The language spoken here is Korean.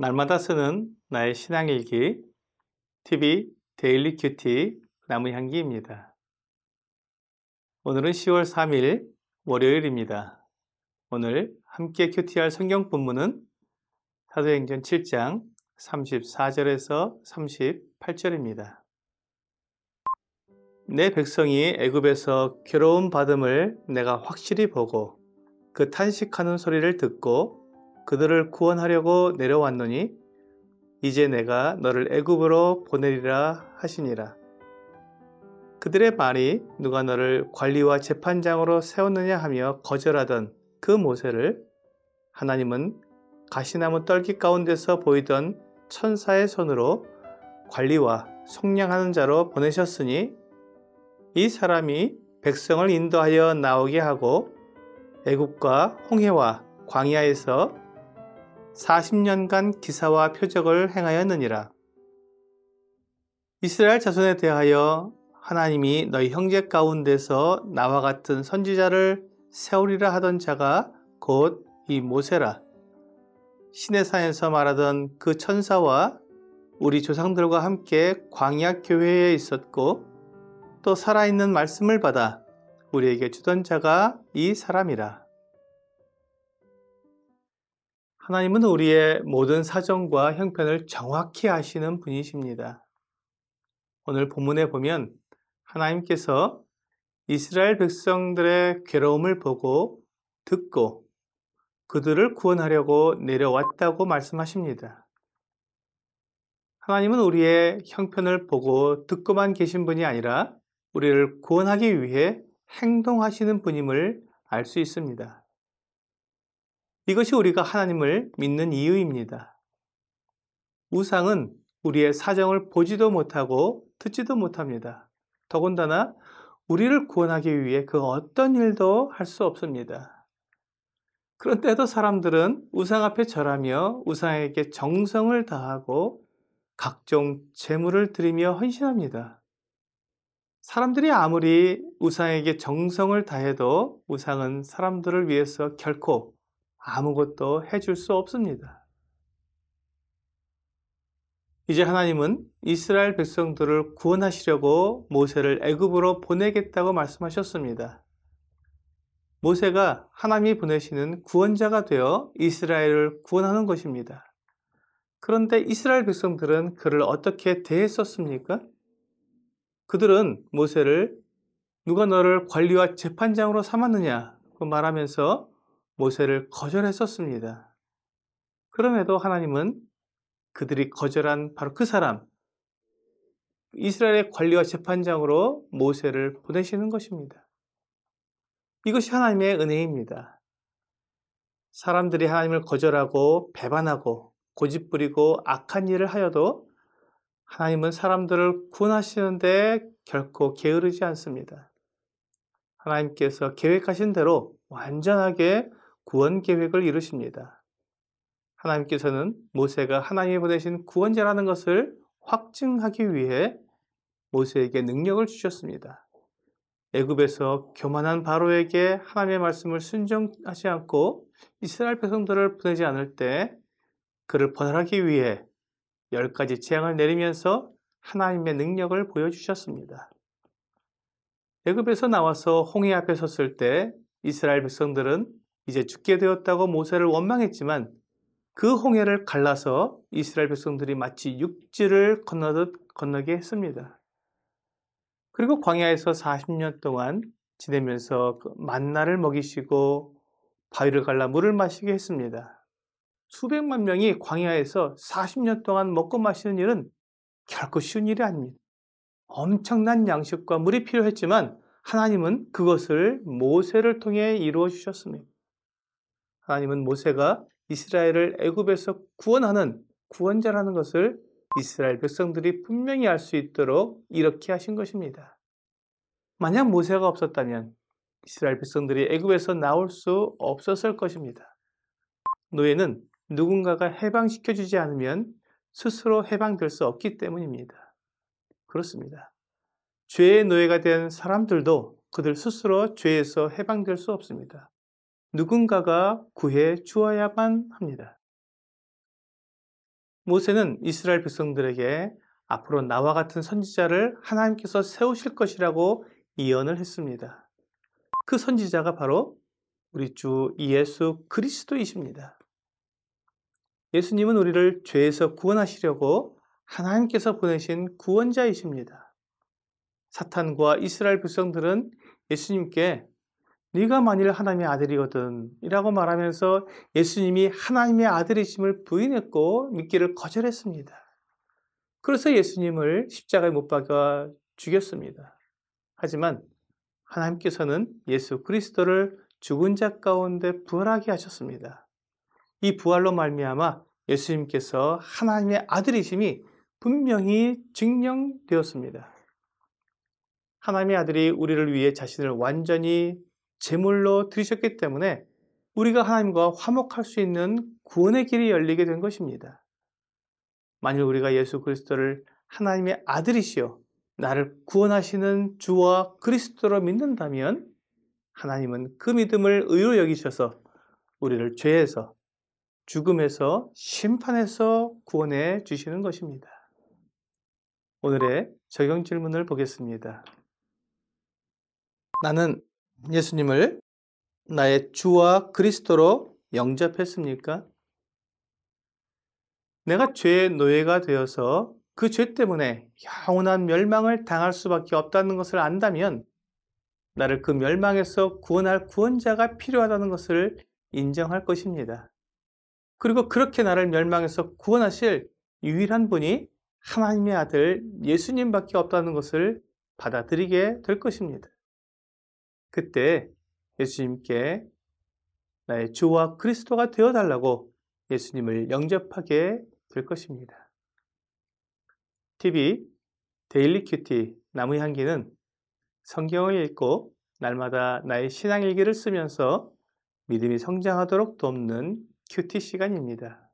날마다 쓰는 나의 신앙일기 TV 데일리 큐티 나무향기입니다. 오늘은 10월 3일 월요일입니다. 오늘 함께 큐티할 성경 본문은 사도행전 7장 34절에서 38절입니다. 내 백성이 애굽에서 괴로움 받음을 내가 확실히 보고 그 탄식하는 소리를 듣고 그들을 구원하려고 내려왔노니 이제 내가 너를 애굽으로 보내리라 하시니라. 그들의 말이 누가 너를 관리와 재판장으로 세웠느냐 하며 거절하던 그 모세를 하나님은 가시나무 떨기 가운데서 보이던 천사의 손으로 관리와 속량하는 자로 보내셨으니 이 사람이 백성을 인도하여 나오게 하고 애굽과 홍해와 광야에서 40년간 기사와 표적을 행하였느니라. 이스라엘 자손에 대하여 하나님이 너희 형제 가운데서 나와 같은 선지자를 세우리라 하던 자가 곧 이 모세라. 시내산에서 말하던 그 천사와 우리 조상들과 함께 광야 교회에 있었고 또 살아있는 말씀을 받아 우리에게 주던 자가 이 사람이라. 하나님은 우리의 모든 사정과 형편을 정확히 아시는 분이십니다. 오늘 본문에 보면 하나님께서 이스라엘 백성들의 괴로움을 보고 듣고 그들을 구원하려고 내려왔다고 말씀하십니다. 하나님은 우리의 형편을 보고 듣고만 계신 분이 아니라 우리를 구원하기 위해 행동하시는 분임을 알 수 있습니다. 이것이 우리가 하나님을 믿는 이유입니다. 우상은 우리의 사정을 보지도 못하고 듣지도 못합니다. 더군다나 우리를 구원하기 위해 그 어떤 일도 할 수 없습니다. 그런데도 사람들은 우상 앞에 절하며 우상에게 정성을 다하고 각종 제물을 드리며 헌신합니다. 사람들이 아무리 우상에게 정성을 다해도 우상은 사람들을 위해서 결코 아무것도 해줄 수 없습니다. 이제 하나님은 이스라엘 백성들을 구원하시려고 모세를 애굽으로 보내겠다고 말씀하셨습니다. 모세가 하나님이 보내시는 구원자가 되어 이스라엘을 구원하는 것입니다. 그런데 이스라엘 백성들은 그를 어떻게 대했었습니까? 그들은 모세를 누가 너를 관리와 재판장으로 삼았느냐고 말하면서 모세를 거절했었습니다. 그럼에도 하나님은 그들이 거절한 바로 그 사람, 이스라엘의 관리와 재판장으로 모세를 보내시는 것입니다. 이것이 하나님의 은혜입니다. 사람들이 하나님을 거절하고 배반하고 고집부리고 악한 일을 하여도 하나님은 사람들을 구원하시는데 결코 게으르지 않습니다. 하나님께서 계획하신 대로 완전하게 구원 계획을 이루십니다. 하나님께서는 모세가 하나님이 보내신 구원자라는 것을 확증하기 위해 모세에게 능력을 주셨습니다. 애굽에서 교만한 바로에게 하나님의 말씀을 순종하지 않고 이스라엘 백성들을 보내지 않을 때 그를 번활하기 위해 10가지 재앙을 내리면서 하나님의 능력을 보여주셨습니다. 애굽에서 나와서 홍해 앞에 섰을 때 이스라엘 백성들은 이제 죽게 되었다고 모세를 원망했지만 그 홍해를 갈라서 이스라엘 백성들이 마치 육지를 건너듯 건너게 했습니다. 그리고 광야에서 40년 동안 지내면서 만나를 먹이시고 바위를 갈라 물을 마시게 했습니다. 수백만 명이 광야에서 40년 동안 먹고 마시는 일은 결코 쉬운 일이 아닙니다. 엄청난 양식과 물이 필요했지만 하나님은 그것을 모세를 통해 이루어 주셨습니다. 하나님은 모세가 이스라엘을 애굽에서 구원하는 구원자라는 것을 이스라엘 백성들이 분명히 알 수 있도록 이렇게 하신 것입니다. 만약 모세가 없었다면 이스라엘 백성들이 애굽에서 나올 수 없었을 것입니다. 노예는 누군가가 해방시켜주지 않으면 스스로 해방될 수 없기 때문입니다. 그렇습니다. 죄의 노예가 된 사람들도 그들 스스로 죄에서 해방될 수 없습니다. 누군가가 구해 주어야만 합니다. 모세는 이스라엘 백성들에게 앞으로 나와 같은 선지자를 하나님께서 세우실 것이라고 예언을 했습니다. 그 선지자가 바로 우리 주 예수 그리스도이십니다. 예수님은 우리를 죄에서 구원하시려고 하나님께서 보내신 구원자이십니다. 사탄과 이스라엘 백성들은 예수님께 네가 만일 하나님의 아들이거든 이라고 말하면서 예수님이 하나님의 아들이심을 부인했고 믿기를 거절했습니다. 그래서 예수님을 십자가에 못 박아 죽였습니다. 하지만 하나님께서는 예수 그리스도를 죽은 자 가운데 부활하게 하셨습니다. 이 부활로 말미암아 예수님께서 하나님의 아들이심이 분명히 증명되었습니다. 하나님의 아들이 우리를 위해 자신을 완전히 제물로 드리셨기 때문에 우리가 하나님과 화목할 수 있는 구원의 길이 열리게 된 것입니다. 만일 우리가 예수 그리스도를 하나님의 아들이시여 나를 구원하시는 주와 그리스도로 믿는다면 하나님은 그 믿음을 의로 여기셔서 우리를 죄에서, 죽음에서, 심판에서 구원해 주시는 것입니다. 오늘의 적용 질문을 보겠습니다. 나는 예수님을 나의 주와 그리스도로 영접했습니까? 내가 죄의 노예가 되어서 그 죄 때문에 영원한 멸망을 당할 수밖에 없다는 것을 안다면 나를 그 멸망에서 구원할 구원자가 필요하다는 것을 인정할 것입니다. 그리고 그렇게 나를 멸망에서 구원하실 유일한 분이 하나님의 아들 예수님밖에 없다는 것을 받아들이게 될 것입니다. 그때 예수님께 나의 주와 그리스도가 되어달라고 예수님을 영접하게 될 것입니다. TV 데일리 큐티 나무의 향기는 성경을 읽고 날마다 나의 신앙일기를 쓰면서 믿음이 성장하도록 돕는 큐티 시간입니다.